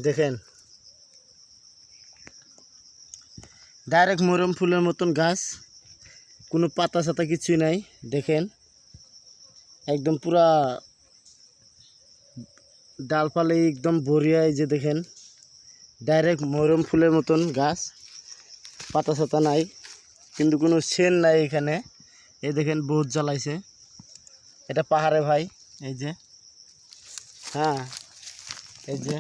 দেখেন ডাইরেক্ট মরম ফুলের মতন গাছ, কোনো পাতা ছাতা কিছুই নাই। দেখেন একদম পুরা ডালপালে একদম ভরিয়ায়, যে দেখেন ডাইরেক্ট মরম ফুলের মতন গাছ, পাতা ছাতা নাই, কিন্তু কোনো সেন নাই এখানে। এই দেখেন বহুত জ্বালাইছে, এটা পাহাড়ে ভাই। এই যে হ্যাঁ, এই যে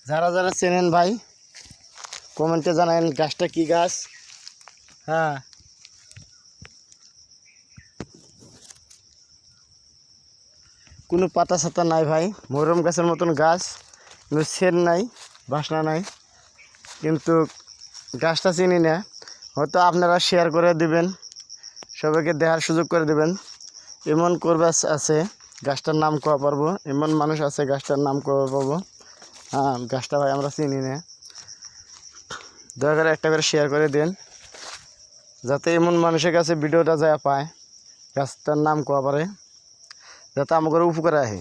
যারা যারা চেনেন ভাই কমেন্টে জানাবেন গাছটা কি গাছ। হ্যাঁ, কোনো পাতা ছাতা নাই ভাই, মরম গাছের মতন গাছ, কোনো সেন নাই, বাসনা নাই, কিন্তু গাছটা চিনি না। হয়তো আপনারা শেয়ার করে দিবেন, সবাইকে দেখার সুযোগ করে দিবেন। এমন করবে আছে গাছটার নাম কোয়া পারবো, এমন মানুষ আছে গাছটার নাম কোয়া পাবো। হ্যাঁ, গাছটা ভাই আমরা চিনি না। দয়া করে একটা করে শেয়ার করে দেন, যাতে এমন মানুষের কাছে ভিডিওটা যায় পায়, গাছটার নাম কোয়া পারে, যাতে আমাদের উপকারে আসে।